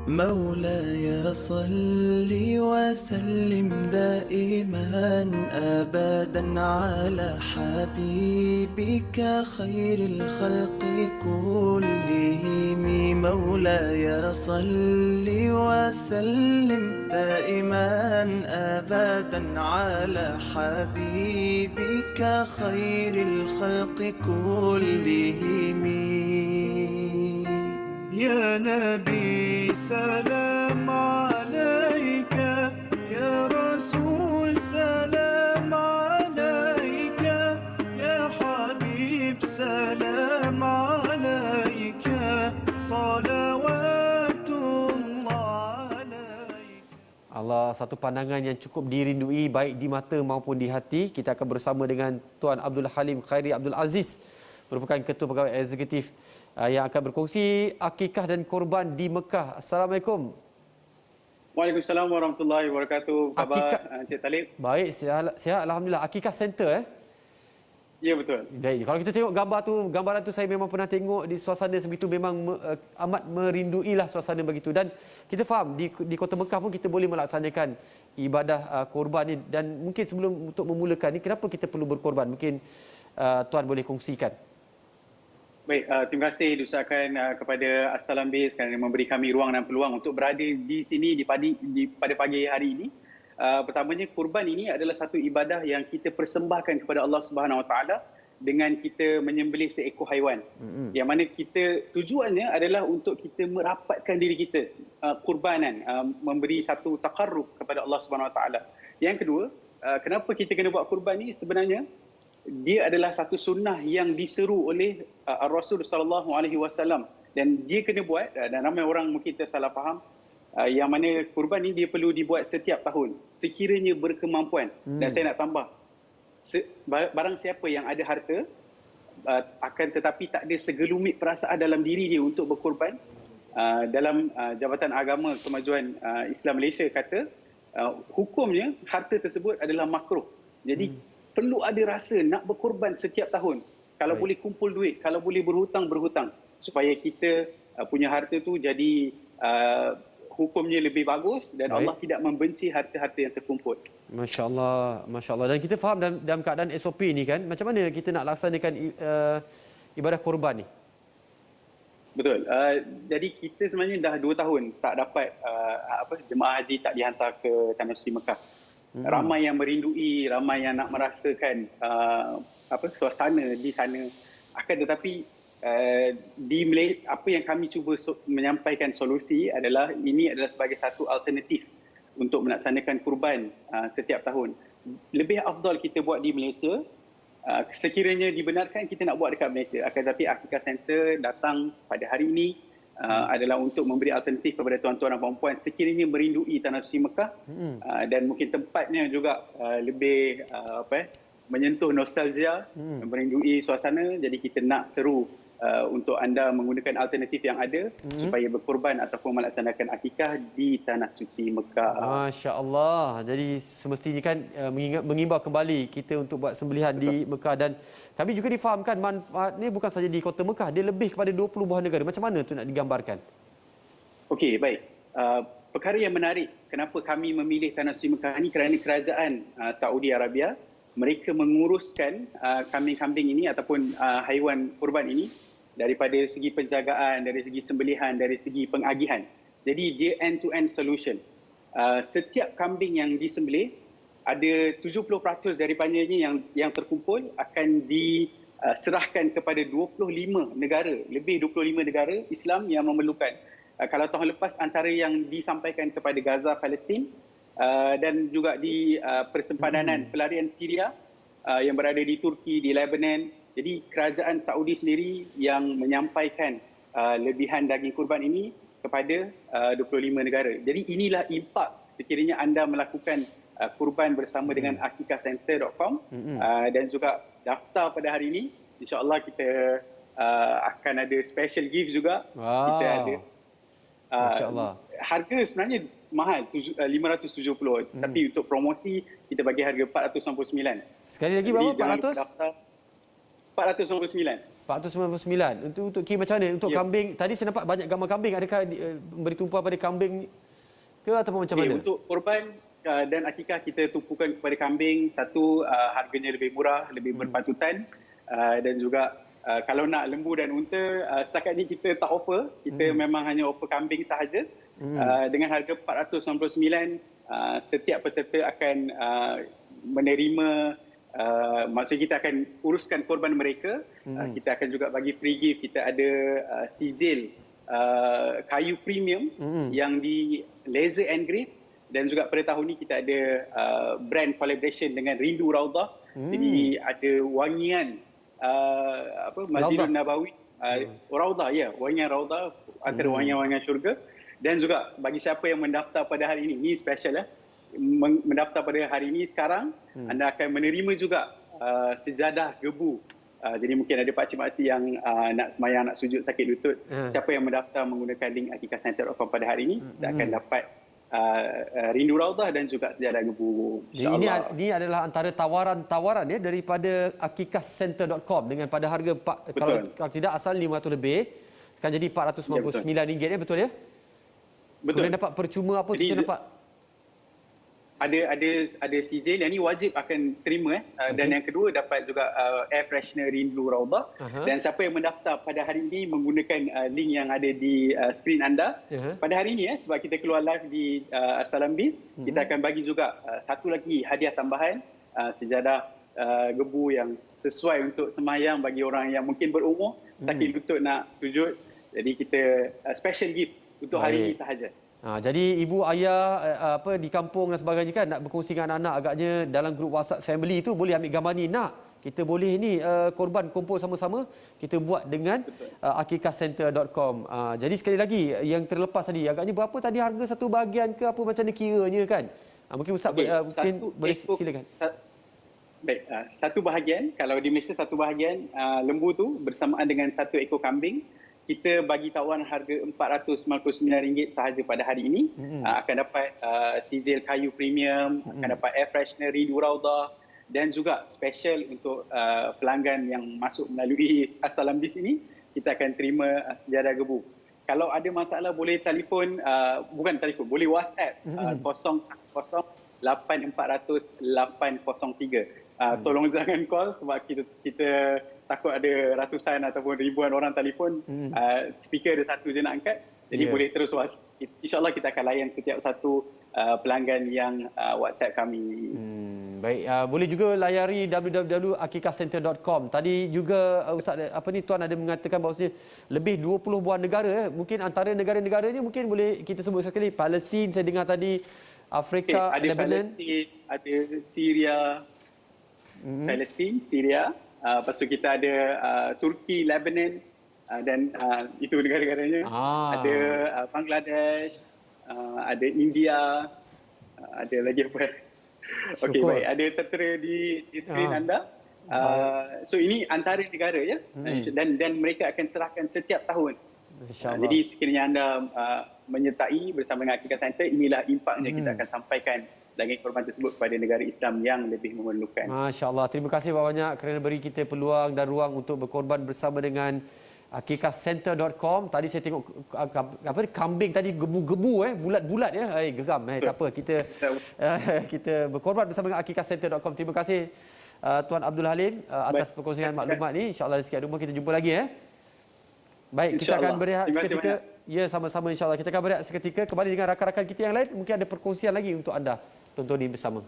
مولاي صل وسلم دائما أبدا على حبيبك خير الخلق كلهم. مولاي صل وسلم دائما أبدا على حبيبك خير الخلق كلهم. يا نبي سلام عليك، يا رسول سلام عليك، يا حبيب سلام عليك، صلوات الله عليك. Allah, satu pandangan yang cukup dirindui baik di mata maupun di hati. Kita akan bersama dengan Tuan Abdul Halim Khairi Abdul Aziz, merupakan Ketua Pegawai Eksekutif yang akan berkongsi akikah dan korban di Mekah. Assalamualaikum. Waalaikumsalam warahmatullahi wabarakatuh. Khabar Encik Talib? Baik, sihat Alhamdulillah. Akikah Center Ya, betul. Baik. Kalau kita tengok gambaran tu saya memang pernah tengok di suasana sebegitu, memang amat merinduilah suasana begitu. Dan kita faham di Kota Mekah pun kita boleh melaksanakan ibadah korban ni. Dan mungkin sebelum untuk memulakan ni, kenapa kita perlu berkorban? Mungkin Tuan boleh kongsikan. Baik, terima kasih diucapkan kepada Assalam Base kerana memberi kami ruang dan peluang untuk berada di sini pada pagi hari ini. Pertamanya, kurban ini adalah satu ibadah yang kita persembahkan kepada Allah Subhanahu Wa Taala dengan kita menyembelih seekor haiwan. Yang mana tujuannya adalah untuk kita merapatkan diri kita, kurbanan, memberi satu taqarrub kepada Allah Subhanahu Wa Taala. Yang kedua, kenapa kita kena buat kurban ni? Sebenarnya dia adalah satu sunnah yang diseru oleh Rasul sallallahu alaihi wasallam, dan dia kena buat, dan ramai orang mungkin tersalah faham, yang mana kurban ni dia perlu dibuat setiap tahun sekiranya berkemampuan. Dan saya nak tambah, barang siapa yang ada harta akan tetapi tak ada segelumit perasaan dalam diri dia untuk berkorban, dalam Jabatan Agama Kemajuan Islam Malaysia kata hukumnya harta tersebut adalah makruh. Jadi perlu ada rasa nak berkorban setiap tahun. Kalau boleh kumpul duit, kalau boleh berhutang, supaya kita punya harta tu jadi hukumnya lebih bagus dan Allah tidak membenci harta-harta yang terkumpul. Masya Allah, Masya Allah. Dan kita faham dalam keadaan SOP ni kan, macam mana kita nak laksanakan ibadah korban ni? Betul. Jadi kita sebenarnya dah 2 tahun tak dapat jemaah haji tak dihantar ke Tanah Suci Mekah. Ramai yang merindui, ramai yang nak merasakan suasana di sana. Akan tetapi di Malaysia, apa yang kami cuba menyampaikan solusi adalah ini adalah sebagai satu alternatif untuk melaksanakan kurban setiap tahun. Lebih afdal kita buat di Malaysia. Sekiranya dibenarkan kita nak buat dekat Malaysia. Akan tetapi Akikah Center datang pada hari ini adalah untuk memberi alternatif kepada tuan-tuan dan puan-puan sekiranya merindui Tanah Suci Mekah, dan mungkin tempatnya juga lebih menyentuh nostalgia, merindui suasana. Jadi kita nak seru untuk anda menggunakan alternatif yang ada supaya berkorban ataupun melaksanakan akikah di Tanah Suci Mekah. Masya Allah. Jadi semestinya kan mengimbau kembali kita untuk buat sembelihan di Mekah, dan kami juga difahamkan manfaatnya bukan saja di Kota Mekah, dia lebih kepada 20 buah negara. Macam mana tu nak digambarkan? Okey, baik. Perkara yang menarik kenapa kami memilih Tanah Suci Mekah ini kerana kerajaan Saudi Arabia mereka menguruskan kambing-kambing ini ataupun haiwan kurban ini daripada segi penjagaan, dari segi sembelihan, dari segi pengagihan. Jadi dia end-to-end solution. Setiap kambing yang disembelih, ada 70% daripadanya yang terkumpul akan diserahkan kepada 25 negara, lebih 25 negara Islam yang memerlukan. Kalau tahun lepas antara yang disampaikan kepada Gaza, Palestin, dan juga di persempadanan pelarian Syria yang berada di Turki, di Lebanon. Jadi kerajaan Saudi sendiri yang menyampaikan lebihan daging kurban ini kepada 25 negara. Jadi inilah impak sekiranya anda melakukan kurban bersama dengan akikahcenter.com dan juga daftar pada hari ini. InsyaAllah kita akan ada special gift juga. Kita ada harga sebenarnya mahal, 570. Tapi untuk promosi kita bagi harga 499. Sekali lagi berapa? 400? 499. 499. Untuk Ki macam mana? Untuk kambing, tadi saya nampak banyak gambar kambing. Adakah beri tumpuan pada kambing ke ataupun macam mana? Untuk korban dan akikah kita tumpukan kepada kambing. Satu, harganya lebih murah, lebih berpatutan, dan juga kalau nak lembu dan unta, setakat ni kita tak offer. Kita memang hanya offer kambing sahaja. Dengan harga 499, setiap peserta akan menerima, maksudnya kita akan uruskan korban mereka. Kita akan juga bagi free gift. Kita ada sijil kayu premium yang di laser engrave, dan juga pada tahun ni kita ada brand collaboration dengan Rindu Raudah. Jadi ada wangian Masjidun Nabawi, Raudah, wangian Raudah, antara wangian-wangian syurga. Dan juga bagi siapa yang mendaftar pada hari ini special mendaftar pada hari ini sekarang, anda akan menerima juga sejadah gebu. Jadi mungkin ada pakcik-pakcik yang nak semayang, nak sujud sakit lutut. Siapa yang mendaftar menggunakan link akikahcenter.com pada hari ini, dia akan dapat Rindu Raudah dan juga sejadah gebu. Ini adalah antara tawaran daripada akikahcenter.com dengan pada harga kalau tidak asal 500 lebih, akan jadi RM499 betul ya? Betul. Kemudian dapat percuma apa tu saya nampak? Ada sijil yang ni wajib akan terima dan yang kedua dapat juga air freshener Rindu Raudah. Dan siapa yang mendaftar pada hari ini menggunakan link yang ada di skrin anda, pada hari ini sebab kita keluar live di Assalam Biz, kita akan bagi juga satu lagi hadiah tambahan, sejadah gebu yang sesuai untuk semayang bagi orang yang mungkin berumur sakit lutut nak sujud. Jadi kita special gift untuk hari ini sahaja. Jadi ibu ayah di kampung dan sebagainya kan nak berkongsi dengan anak-anak, agaknya dalam grup WhatsApp family tu boleh ambil gambar ni. Kita boleh ni korban kumpul sama-sama, kita buat dengan akikahcenter.com. Jadi sekali lagi yang terlepas tadi, agaknya berapa tadi harga satu bahagian ke apa macam ni kiranya kan? Mungkin Ustaz mungkin boleh silakan. Baik, satu bahagian, kalau di Malaysia satu bahagian lembu tu bersamaan dengan satu ekor kambing, kita bagi tawaran harga RM499 sahaja pada hari ini. Akan dapat sijil kayu premium, akan dapat air freshener Rindu Raudah, dan juga special untuk pelanggan yang masuk melalui Assalam Biz ini, kita akan terima sejadah gebu. Kalau ada masalah boleh telefon, boleh WhatsApp 0808400-803. Tolong jangan call sebab kita takut ada ratusan ataupun ribuan orang telefon. Speaker ada satu je nak angkat. Jadi boleh terus InsyaAllah kita akan layan setiap satu pelanggan yang WhatsApp kami. Baik, boleh juga layari www.akikahcenter.com. Tadi juga Ustaz Tuan ada mengatakan bahawasanya lebih 20 buah negara. Mungkin antara negara-negaranya mungkin boleh kita sebut sekali. Palestin saya dengar tadi, Afrika, ada Lebanon, Palestin, ada Syria, Palestin, Syria. Lepas tu kita ada Turki, Lebanon, dan itu negara-negaranya. Ada Bangladesh, ada India, ada lagi apa? Okey, baik. Ada tertera di skrin anda. So ini antara negara ya, dan mereka akan serahkan setiap tahun. Jadi sekiranya anda menyertai bersama dengan Akikah Center, inilah impaknya kita akan sampaikan daging korban tersebut kepada negara Islam yang lebih memerlukan. Masya Allah, terima kasih banyak kerana beri kita peluang dan ruang untuk berkorban bersama dengan akikahcenter.com. Tadi saya tengok kambing tadi gebu-gebu bulat-bulat ya. Geram tak apa, kita berkorban bersama dengan akikahcenter.com. Terima kasih Tuan Abdul Halim atas perkongsian maklumat ni. Insya-Allah rezeki ada rumah kita jumpa lagi Baik, kita akan berehat seketika. Ya, sama-sama insya-Allah. Kita akan berehat seketika kembali dengan rakan-rakan kita yang lain. Mungkin ada perkongsian lagi untuk anda tonton ini bersama.